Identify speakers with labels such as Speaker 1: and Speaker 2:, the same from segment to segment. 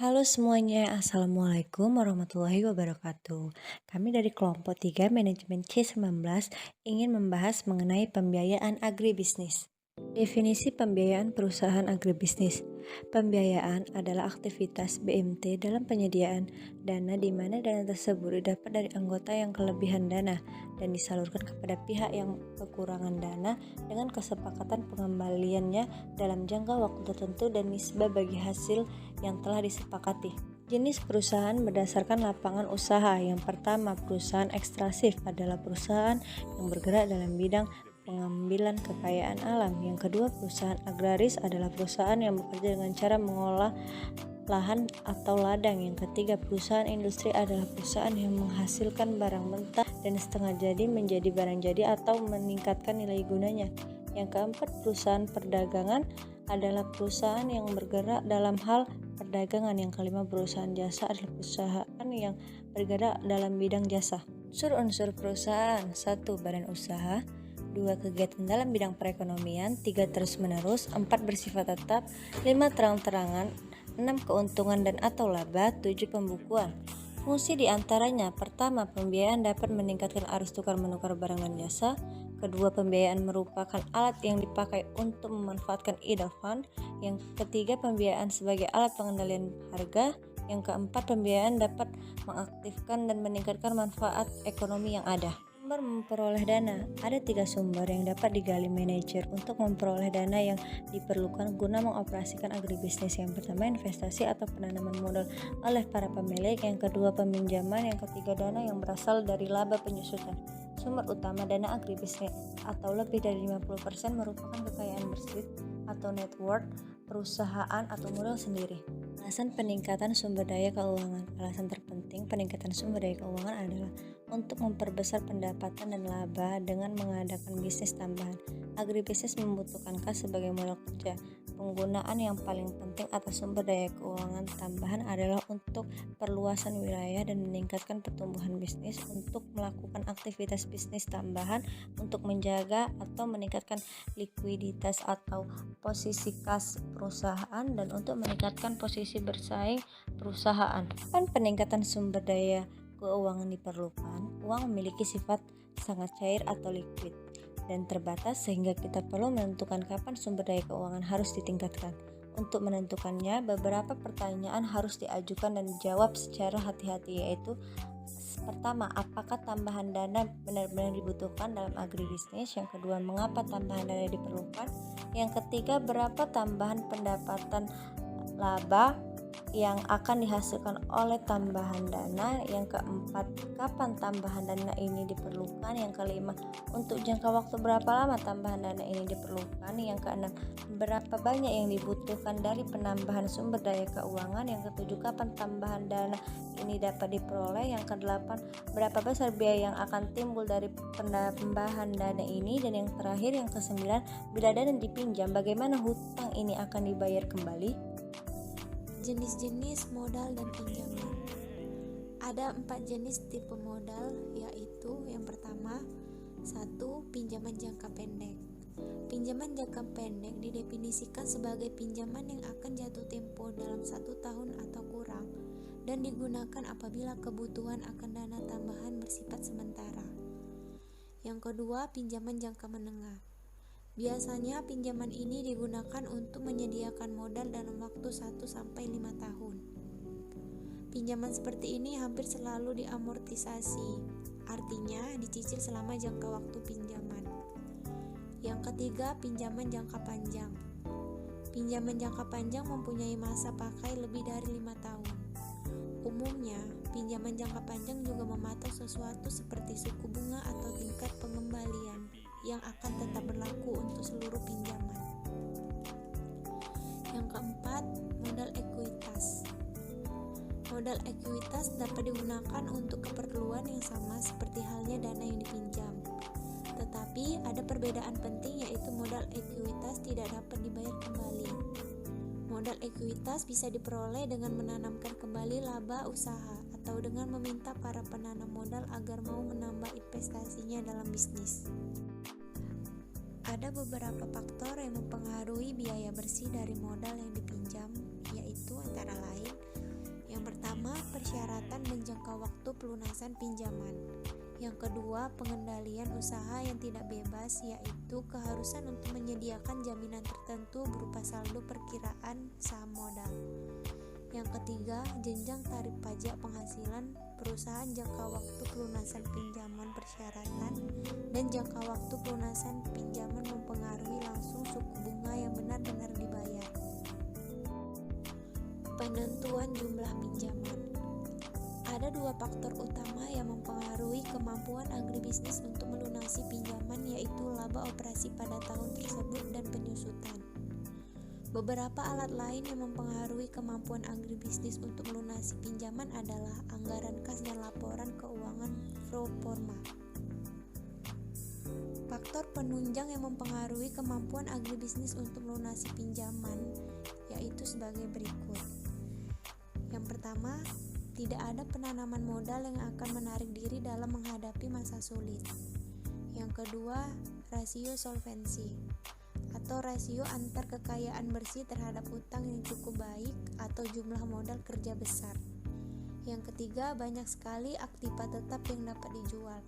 Speaker 1: Halo semuanya, Assalamualaikum warahmatullahi wabarakatuh. Kami dari kelompok 3 Manajemen C19 ingin membahas mengenai pembiayaan agribisnis. Definisi pembiayaan perusahaan agribisnis. Pembiayaan adalah aktivitas BMT dalam penyediaan dana di mana dana tersebut didapat dari anggota yang kelebihan dana dan disalurkan kepada pihak yang kekurangan dana dengan kesepakatan pengembaliannya dalam jangka waktu tertentu dan nisbah bagi hasil yang telah disepakati. Jenis perusahaan berdasarkan lapangan usaha. Yang pertama, perusahaan ekstraktif adalah perusahaan yang bergerak dalam bidang pengambilan kekayaan alam. Yang kedua, perusahaan agraris adalah perusahaan yang bekerja dengan cara mengolah lahan atau ladang. Yang ketiga, perusahaan industri adalah perusahaan yang menghasilkan barang mentah dan setengah jadi menjadi barang jadi atau meningkatkan nilai gunanya. Yang keempat, perusahaan perdagangan adalah perusahaan yang bergerak dalam hal perdagangan. Yang kelima, perusahaan jasa adalah perusahaan yang bergerak dalam bidang jasa. Unsur-unsur perusahaan: 1. Badan usaha, 2. Kegiatan dalam bidang perekonomian, 3. Terus-menerus, 4. Bersifat tetap, 5. Terang-terangan, 6. Keuntungan dan atau laba, 7. Pembukuan. Fungsi diantaranya: pertama, pembiayaan dapat meningkatkan arus tukar-menukar barang dan jasa. Kedua, pembiayaan merupakan alat yang dipakai untuk memanfaatkan idle fund. Yang ketiga, pembiayaan sebagai alat pengendalian harga. Yang keempat, pembiayaan dapat mengaktifkan dan meningkatkan manfaat ekonomi yang ada. Sumber memperoleh dana. Ada 3 sumber yang dapat digali manajer untuk memperoleh dana yang diperlukan guna mengoperasikan agribisnis. Yang pertama, investasi atau penanaman modal oleh para pemilik. Yang kedua, peminjaman. Yang ketiga, dana yang berasal dari laba penyusutan. Sumber utama dana agribisnis atau lebih dari 50% merupakan kekayaan bersih atau net worth perusahaan atau modal sendiri. Alasan peningkatan sumber daya keuangan. Alasan terpenting peningkatan sumber daya keuangan adalah untuk memperbesar pendapatan dan laba dengan mengadakan bisnis tambahan. Agribisnis membutuhkan kas sebagai modal kerja. Penggunaan yang paling penting atas sumber daya keuangan tambahan adalah untuk perluasan wilayah dan meningkatkan pertumbuhan bisnis, untuk melakukan aktivitas bisnis tambahan, untuk menjaga atau meningkatkan likuiditas atau posisi kas perusahaan, dan untuk meningkatkan posisi bersaing perusahaan. Kapan peningkatan sumber daya keuangan diperlukan? Uang memiliki sifat sangat cair atau liquid dan terbatas sehingga kita perlu menentukan kapan sumber daya keuangan harus ditingkatkan. Untuk menentukannya, beberapa pertanyaan harus diajukan dan dijawab secara hati-hati, yaitu: pertama, apakah tambahan dana benar-benar dibutuhkan dalam agribisnis? Yang kedua, mengapa tambahan dana diperlukan? Yang ketiga, berapa tambahan pendapatan laba yang akan dihasilkan oleh tambahan dana? Yang keempat, kapan tambahan dana ini diperlukan? Yang kelima, untuk jangka waktu berapa lama tambahan dana ini diperlukan? Yang keenam, berapa banyak yang dibutuhkan dari penambahan sumber daya keuangan? Yang ketujuh, kapan tambahan dana ini dapat diperoleh? Yang kedelapan, berapa besar biaya yang akan timbul dari penambahan dana ini? Dan yang terakhir, yang kesembilan, bila dana dipinjam, bagaimana hutang ini akan dibayar kembali?
Speaker 2: Jenis-jenis modal dan pinjaman. Ada 4 jenis tipe modal, yaitu yang pertama, 1. Pinjaman jangka pendek. Pinjaman jangka pendek didefinisikan sebagai pinjaman yang akan jatuh tempo dalam 1 tahun atau kurang dan digunakan apabila kebutuhan akan dana tambahan bersifat sementara. Yang kedua, pinjaman jangka menengah. Biasanya pinjaman ini digunakan untuk menyediakan modal dalam waktu 1-5 tahun. Pinjaman seperti ini hampir selalu diamortisasi, artinya dicicil selama jangka waktu pinjaman. Yang ketiga, pinjaman jangka panjang. Pinjaman jangka panjang mempunyai masa pakai lebih dari 5 tahun. Umumnya, pinjaman jangka panjang juga mematok sesuatu seperti suku bunga atau tingkat pengembalian yang akan tetap berlaku untuk seluruh pinjaman. Yang keempat, modal ekuitas. Modal ekuitas dapat digunakan untuk keperluan yang sama seperti halnya dana yang dipinjam. Tetapi ada perbedaan penting, yaitu modal ekuitas tidak dapat dibayar kembali. Modal ekuitas bisa diperoleh dengan menanamkan kembali laba usaha atau dengan meminta para penanam modal agar mau menambah investasinya dalam bisnis. Ada beberapa faktor yang mempengaruhi biaya bersih dari modal yang dipinjam, yaitu antara lain persyaratan dan jangka waktu pelunasan pinjaman. Yang kedua, pengendalian usaha yang tidak bebas, yaitu keharusan untuk menyediakan jaminan tertentu berupa saldo perkiraan saham modal. Yang ketiga, jenjang tarif pajak penghasilan perusahaan, jangka waktu pelunasan pinjaman persyaratan, dan jangka waktu pelunasan pinjaman mempengaruhi langsung suku bunga yang benar-benar dibayar. Penentuan jumlah pinjaman. Ada dua faktor utama yang mempengaruhi kemampuan agribisnis untuk melunasi pinjaman, yaitu laba operasi pada tahun tersebut dan penyusutan. Beberapa alat lain yang mempengaruhi kemampuan agribisnis untuk melunasi pinjaman adalah anggaran kas dan laporan keuangan pro forma. Faktor penunjang yang mempengaruhi kemampuan agribisnis untuk melunasi pinjaman yaitu sebagai berikut. Yang pertama, tidak ada penanaman modal yang akan menarik diri dalam menghadapi masa sulit. Yang kedua, rasio solvensi atau rasio antar kekayaan bersih terhadap utang yang cukup baik atau jumlah modal kerja besar. Yang ketiga, banyak sekali aktiva tetap yang dapat dijual.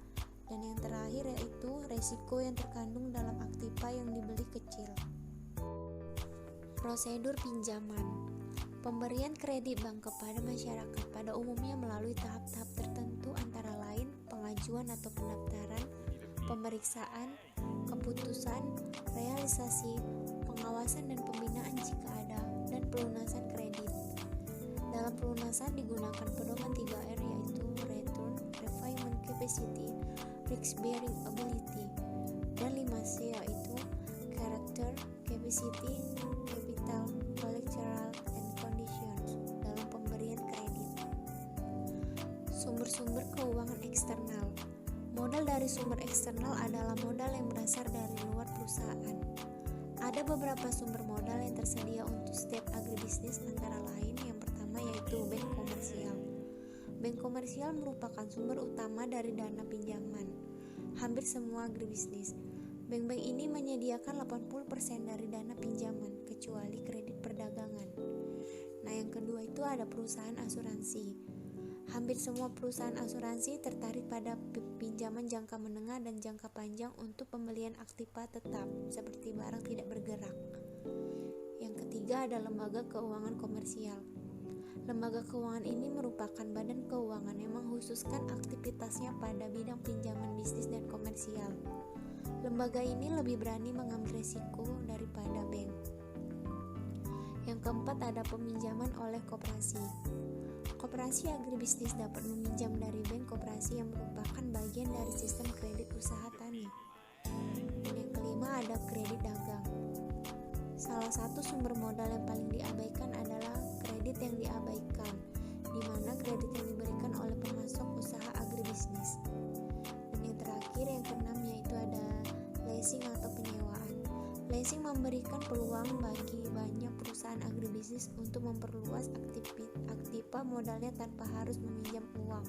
Speaker 2: Dan yang terakhir yaitu resiko yang terkandung dalam aktiva yang dibeli kecil. Prosedur pinjaman. Pemberian kredit bank kepada masyarakat pada umumnya melalui tahap-tahap tertentu, antara lain pengajuan atau pendaftaran, pemeriksaan, keputusan, realisasi, pengawasan dan pembinaan jika ada, dan pelunasan kredit. Dalam pelunasan digunakan pedoman 3R, yaitu Return, Repayment Capacity, Risk Bearing Ability, dan 5C, yaitu Character, Capacity, Capital, Collateral, and Conditions dalam pemberian kredit. Sumber-sumber keuangan eksternal. Modal dari sumber eksternal adalah modal yang berasal dari luar perusahaan. Ada beberapa sumber modal yang tersedia untuk setiap agribisnis, antara lain yang pertama yaitu bank komersial. Bank komersial merupakan sumber utama dari dana pinjaman hampir semua agribisnis. Bank-bank ini menyediakan 80% dari dana pinjaman, kecuali kredit perdagangan. Nah, yang kedua itu ada perusahaan asuransi. Hampir semua perusahaan asuransi tertarik pada pinjaman jangka menengah dan jangka panjang untuk pembelian aktiva tetap, seperti barang tidak bergerak. Yang ketiga ada lembaga keuangan komersial. Lembaga keuangan ini merupakan badan keuangan yang mengkhususkan aktivitasnya pada bidang pinjaman bisnis dan komersial. Lembaga ini lebih berani mengambil risiko daripada bank. Yang keempat ada peminjaman oleh koperasi. Koperasi agribisnis dapat meminjam dari bank koperasi yang merupakan bagian dari sistem kredit usaha tani. Dan yang kelima ada kredit dagang. Salah satu sumber modal yang paling diabaikan adalah kredit yang diabaikan, di mana kredit yang diberikan oleh pemasok usaha agribisnis. Dan yang terakhir yang keenam yaitu ada leasing atau penyewaan. Leasing memberikan peluang bagi banyak perusahaan agribisnis untuk memperluas aktiva modalnya tanpa harus meminjam uang.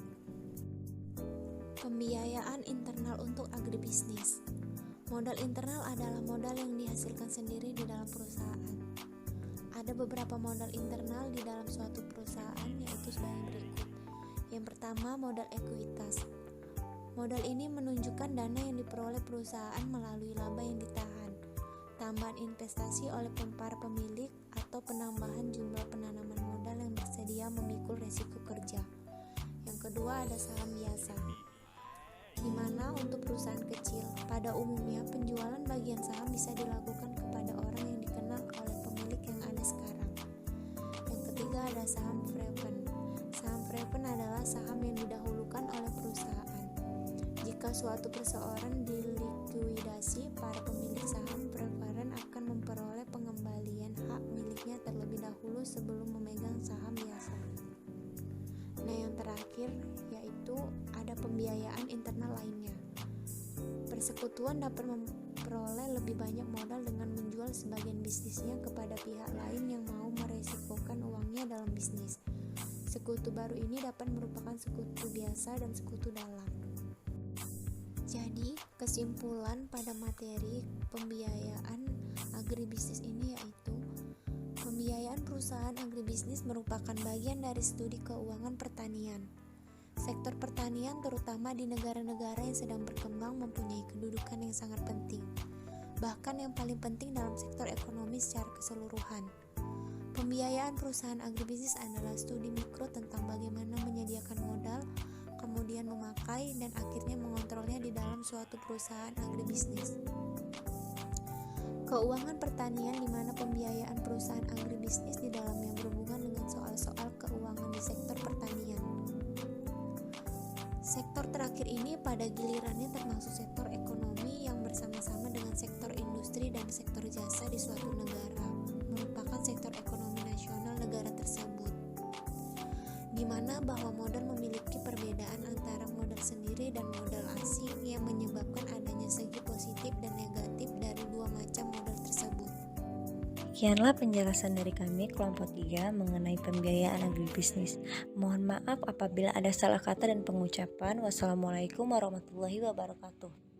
Speaker 2: Pembiayaan internal untuk agribisnis. Modal internal adalah modal yang dihasilkan sendiri di dalam perusahaan. Ada beberapa modal internal di dalam suatu perusahaan, yaitu sebagai berikut. Yang pertama, modal ekuitas. Modal ini menunjukkan dana yang diperoleh perusahaan melalui laba yang ditahan, tambahan investasi oleh para pemilik, atau penambahan jumlah penanaman modal yang bersedia memikul resiko kerja. Yang kedua ada saham biasa, di mana untuk perusahaan kecil, pada umumnya penjualan bagian saham bisa dilakukan kepada orang yang dikenal oleh pemilik yang ada sekarang. Yang ketiga ada saham preference. Saham preference adalah saham yang didahulukan oleh perusahaan. Jika suatu perseorangan dilikuidasi, para pemilik saham preference akan memperoleh pengembalian hak miliknya terlebih dahulu sebelum memegang saham biasa. Nah, yang terakhir yaitu ada pembiayaan internal lainnya. Persekutuan dapat memperoleh lebih banyak modal dengan menjual sebagian bisnisnya kepada pihak lain yang mau meresikokan uangnya dalam bisnis. Sekutu baru ini dapat merupakan sekutu biasa dan sekutu dalam. Jadi, kesimpulan pada materi pembiayaan agribisnis ini yaitu Pembiayaan perusahaan agribisnis merupakan bagian dari studi keuangan pertanian. Sektor pertanian, terutama di negara-negara yang sedang berkembang, mempunyai kedudukan yang sangat penting, bahkan yang paling penting dalam sektor ekonomi secara keseluruhan. Pembiayaan perusahaan agribisnis adalah studi mikro tentang bagaimana menyediakan modal, kemudian memakai, dan akhirnya mengontrolnya di dalam suatu perusahaan agribisnis. Keuangan pertanian, di mana pembiayaan perusahaan agribisnis di dalamnya berhubungan dengan soal-soal keuangan di sektor pertanian. Sektor terakhir ini pada gilirannya termasuk sektor ekonomi yang bersama-sama dengan sektor industri dan sektor jasa di suatu negara, merupakan sektor ekonomi nasional negara tersebut, di mana bahwa modal memiliki perbedaan antara modal sendiri dan modal asing yang menyebabkan adanya segi positif dan negatif dari dua macam modal tersebut.
Speaker 1: Sekianlah penjelasan dari kami kelompok 3 mengenai pembiayaan agribisnis. Mohon maaf apabila ada salah kata dan pengucapan. Wassalamualaikum warahmatullahi wabarakatuh.